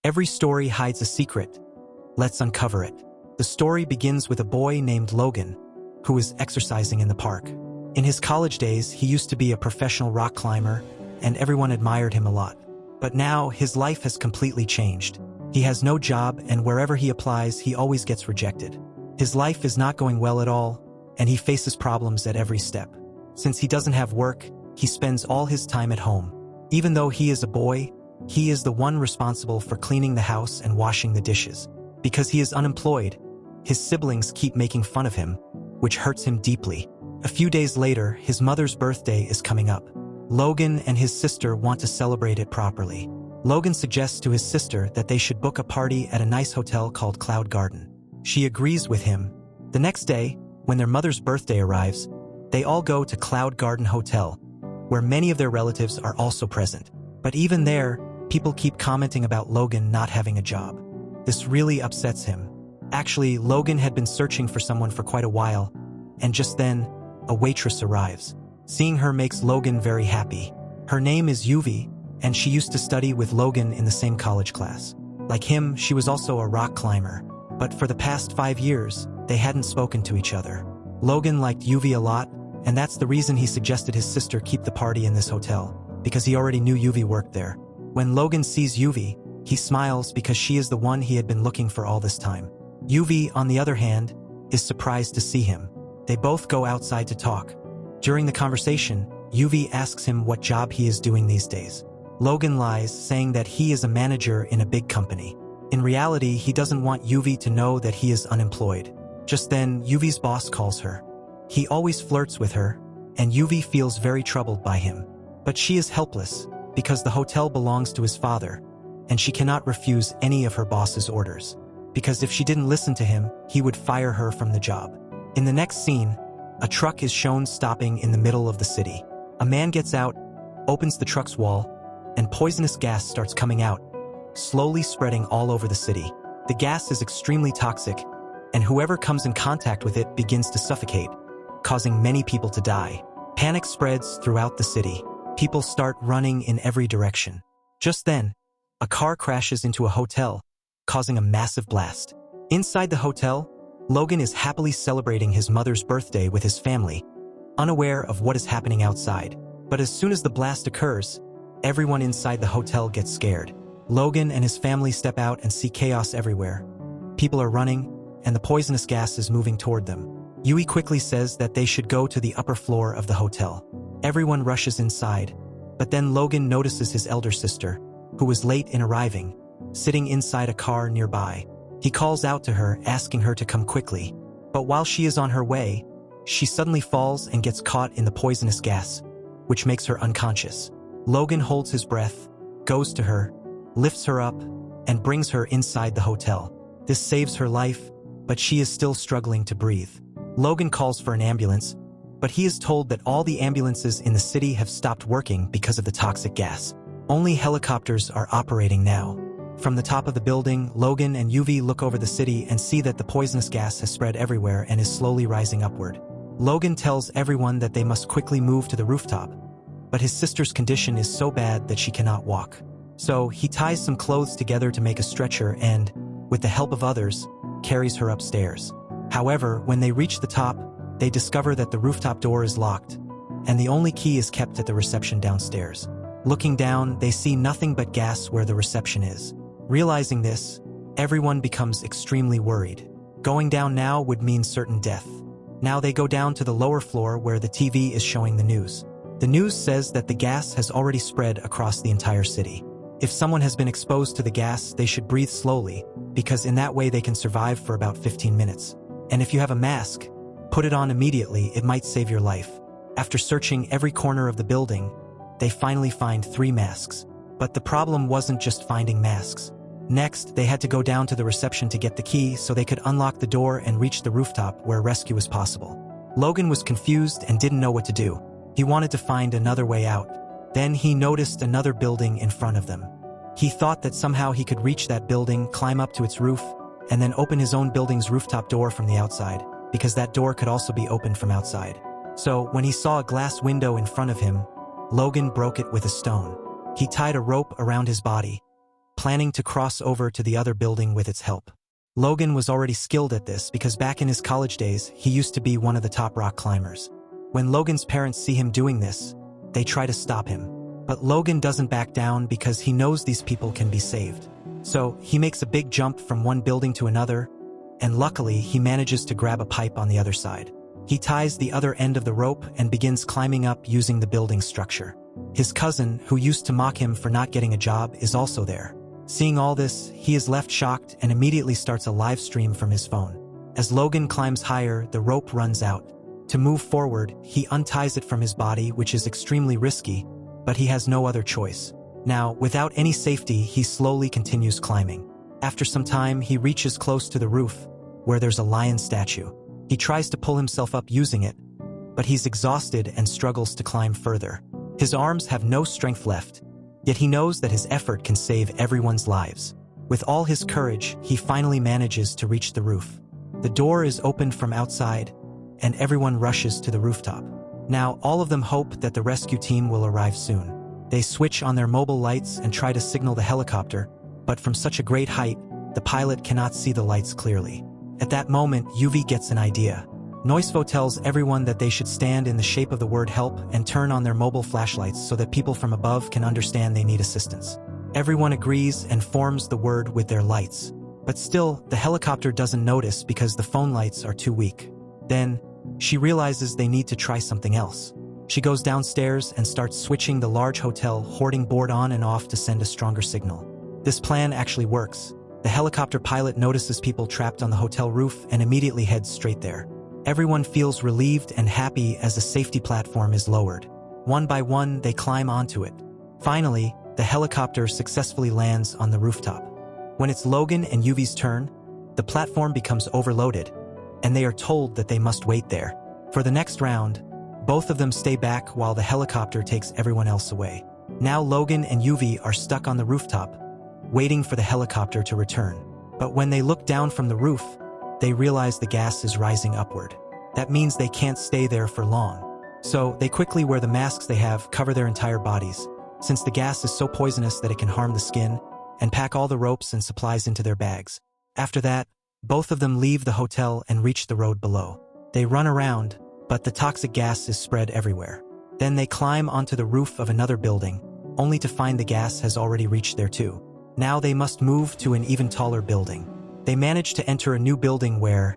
Every story hides a secret. Let's uncover it. The story begins with a boy named Logan, who is exercising in the park. In his college days, he used to be a professional rock climber, and everyone admired him a lot. But now, his life has completely changed. He has no job, and wherever he applies, he always gets rejected. His life is not going well at all, and he faces problems at every step. Since he doesn't have work, he spends all his time at home. Even though he is a boy, he is the one responsible for cleaning the house and washing the dishes. Because he is unemployed, his siblings keep making fun of him, which hurts him deeply. A few days later, his mother's birthday is coming up. Logan and his sister want to celebrate it properly. Logan suggests to his sister that they should book a party at a nice hotel called Cloud Garden. She agrees with him. The next day, when their mother's birthday arrives, they all go to Cloud Garden Hotel, where many of their relatives are also present. But even there, people keep commenting about Logan not having a job. This really upsets him. Actually, Logan had been searching for someone for quite a while, and just then, a waitress arrives. Seeing her makes Logan very happy. Her name is Yuvi, and she used to study with Logan in the same college class. Like him, she was also a rock climber, but for the past 5 years, they hadn't spoken to each other. Logan liked Yuvi a lot, and that's the reason he suggested his sister keep the party in this hotel, because he already knew Yuvi worked there. When Logan sees Yuvi, he smiles because she is the one he had been looking for all this time. Yuvi, on the other hand, is surprised to see him. They both go outside to talk. During the conversation, Yuvi asks him what job he is doing these days. Logan lies, saying that he is a manager in a big company. In reality, he doesn't want Yuvi to know that he is unemployed. Just then, Yuvi's boss calls her. He always flirts with her, and Yuvi feels very troubled by him. But she is helpless, because the hotel belongs to his father, and she cannot refuse any of her boss's orders. Because if she didn't listen to him, he would fire her from the job. In the next scene, a truck is shown stopping in the middle of the city. A man gets out, opens the truck's wall, and poisonous gas starts coming out, slowly spreading all over the city. The gas is extremely toxic, and whoever comes in contact with it begins to suffocate, causing many people to die. Panic spreads throughout the city. People start running in every direction. Just then, a car crashes into a hotel, causing a massive blast. Inside the hotel, Logan is happily celebrating his mother's birthday with his family, unaware of what is happening outside. But as soon as the blast occurs, everyone inside the hotel gets scared. Logan and his family step out and see chaos everywhere. People are running, and the poisonous gas is moving toward them. Yui quickly says that they should go to the upper floor of the hotel. Everyone rushes inside, but then Logan notices his elder sister, who was late in arriving, sitting inside a car nearby. He calls out to her, asking her to come quickly. But while she is on her way, she suddenly falls and gets caught in the poisonous gas, which makes her unconscious. Logan holds his breath, goes to her, lifts her up, and brings her inside the hotel. This saves her life, but she is still struggling to breathe. Logan calls for an ambulance, but he is told that all the ambulances in the city have stopped working because of the toxic gas. Only helicopters are operating now. From the top of the building, Logan and Yuvi look over the city and see that the poisonous gas has spread everywhere and is slowly rising upward. Logan tells everyone that they must quickly move to the rooftop, but his sister's condition is so bad that she cannot walk. So he ties some clothes together to make a stretcher and, with the help of others, carries her upstairs. However, when they reach the top, they discover that the rooftop door is locked, and the only key is kept at the reception downstairs. Looking down, they see nothing but gas where the reception is. Realizing this, everyone becomes extremely worried. Going down now would mean certain death. Now they go down to the lower floor where the TV is showing the news. The news says that the gas has already spread across the entire city. If someone has been exposed to the gas, they should breathe slowly, because in that way they can survive for about 15 minutes. And if you have a mask, put it on immediately, it might save your life. After searching every corner of the building, they finally find 3 masks. But the problem wasn't just finding masks. Next, they had to go down to the reception to get the key so they could unlock the door and reach the rooftop where rescue was possible. Logan was confused and didn't know what to do. He wanted to find another way out. Then he noticed another building in front of them. He thought that somehow he could reach that building, climb up to its roof, and then open his own building's rooftop door from the outside, because that door could also be opened from outside. So, when he saw a glass window in front of him, Logan broke it with a stone. He tied a rope around his body, planning to cross over to the other building with its help. Logan was already skilled at this because back in his college days, he used to be one of the top rock climbers. When Logan's parents see him doing this, they try to stop him. But Logan doesn't back down because he knows these people can be saved. So he makes a big jump from one building to another, and luckily he manages to grab a pipe on the other side. He ties the other end of the rope and begins climbing up using the building structure. His cousin, who used to mock him for not getting a job, is also there. Seeing all this, he is left shocked and immediately starts a live stream from his phone. As Logan climbs higher, the rope runs out. To move forward, he unties it from his body, which is extremely risky, but he has no other choice. Now, without any safety, he slowly continues climbing. After some time, he reaches close to the roof, where there's a lion statue. He tries to pull himself up using it, but he's exhausted and struggles to climb further. His arms have no strength left, yet he knows that his effort can save everyone's lives. With all his courage, he finally manages to reach the roof. The door is opened from outside, and everyone rushes to the rooftop. Now, all of them hope that the rescue team will arrive soon. They switch on their mobile lights and try to signal the helicopter, but from such a great height, the pilot cannot see the lights clearly. At that moment, UV gets an idea. Noisvo tells everyone that they should stand in the shape of the word help and turn on their mobile flashlights so that people from above can understand they need assistance. Everyone agrees and forms the word with their lights. But still, the helicopter doesn't notice because the phone lights are too weak. Then, she realizes they need to try something else. She goes downstairs and starts switching the large hotel hoarding board on and off to send a stronger signal. This plan actually works. The helicopter pilot notices people trapped on the hotel roof and immediately heads straight there. Everyone feels relieved and happy as the safety platform is lowered. One by one, they climb onto it. Finally, the helicopter successfully lands on the rooftop. When it's Logan and UV's turn, the platform becomes overloaded, and they are told that they must wait there. For the next round, both of them stay back while the helicopter takes everyone else away. Now Logan and UV are stuck on the rooftop, waiting for the helicopter to return. But when they look down from the roof, they realize the gas is rising upward. That means they can't stay there for long. So they quickly wear the masks they have, cover their entire bodies, since the gas is so poisonous that it can harm the skin, and pack all the ropes and supplies into their bags. After that, both of them leave the hotel and reach the road below. They run around, but the toxic gas is spread everywhere. Then they climb onto the roof of another building, only to find the gas has already reached there too. Now they must move to an even taller building. They manage to enter a new building where,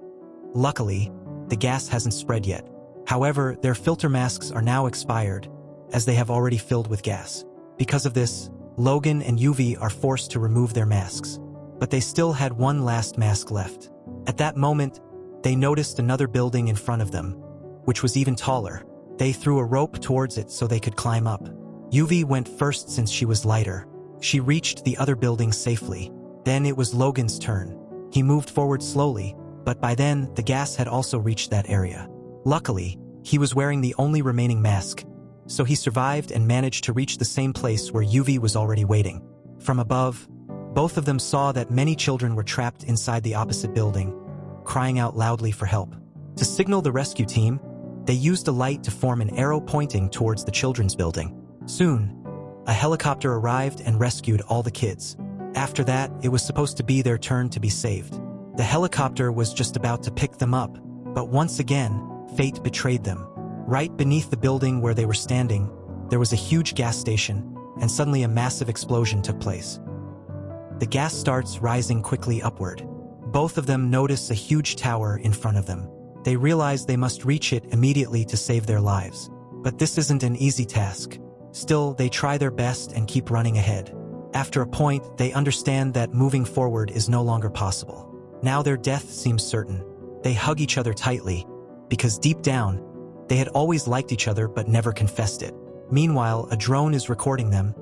luckily, the gas hasn't spread yet. However, their filter masks are now expired, as they have already filled with gas. Because of this, Logan and UV are forced to remove their masks. But they still had one last mask left. At that moment, they noticed another building in front of them, which was even taller. They threw a rope towards it so they could climb up. UV went first since she was lighter. She reached the other building safely. Then it was Logan's turn. He moved forward slowly, but by then, the gas had also reached that area. Luckily, he was wearing the only remaining mask, so he survived and managed to reach the same place where UV was already waiting. From above, both of them saw that many children were trapped inside the opposite building, crying out loudly for help. To signal the rescue team, they used a light to form an arrow pointing towards the children's building. Soon, a helicopter arrived and rescued all the kids. After that, it was supposed to be their turn to be saved. The helicopter was just about to pick them up, but once again, fate betrayed them. Right beneath the building where they were standing, there was a huge gas station, and suddenly a massive explosion took place. The gas starts rising quickly upward. Both of them notice a huge tower in front of them. They realize they must reach it immediately to save their lives. But this isn't an easy task. Still, they try their best and keep running ahead. After a point, they understand that moving forward is no longer possible. Now their death seems certain. They hug each other tightly, because deep down, they had always liked each other but never confessed it. Meanwhile, a drone is recording them,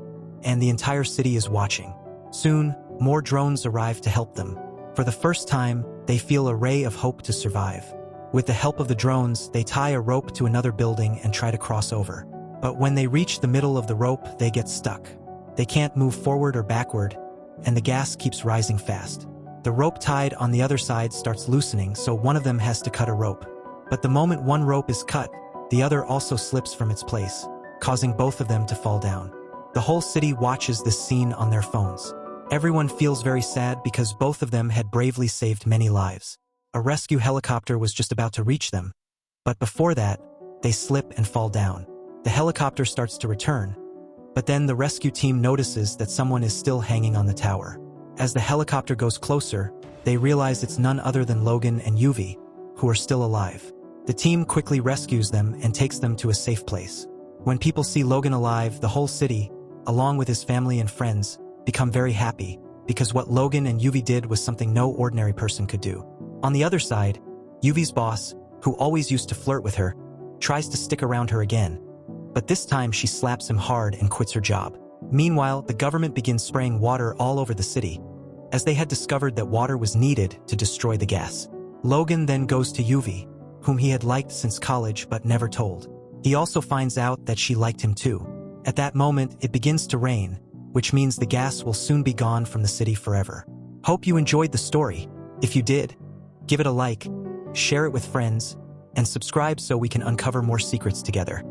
and the entire city is watching. Soon, more drones arrive to help them. For the first time, they feel a ray of hope to survive. With the help of the drones, they tie a rope to another building and try to cross over. But when they reach the middle of the rope, they get stuck. They can't move forward or backward, and the gas keeps rising fast. The rope tied on the other side starts loosening, so one of them has to cut a rope. But the moment one rope is cut, the other also slips from its place, causing both of them to fall down. The whole city watches this scene on their phones. Everyone feels very sad because both of them had bravely saved many lives. A rescue helicopter was just about to reach them, but before that, they slip and fall down. The helicopter starts to return, but then the rescue team notices that someone is still hanging on the tower. As the helicopter goes closer, they realize it's none other than Logan and Yuvi, who are still alive. The team quickly rescues them and takes them to a safe place. When people see Logan alive, the whole city, along with his family and friends, become very happy, because what Logan and Yuvi did was something no ordinary person could do. On the other side, Yuvi's boss, who always used to flirt with her, tries to stick around her again, but this time she slaps him hard and quits her job. Meanwhile, the government begins spraying water all over the city, as they had discovered that water was needed to destroy the gas. Logan then goes to Yuvi, whom he had liked since college but never told. He also finds out that she liked him too. At that moment, it begins to rain, which means the gas will soon be gone from the city forever. Hope you enjoyed the story. If you did, give it a like, share it with friends, and subscribe so we can uncover more secrets together.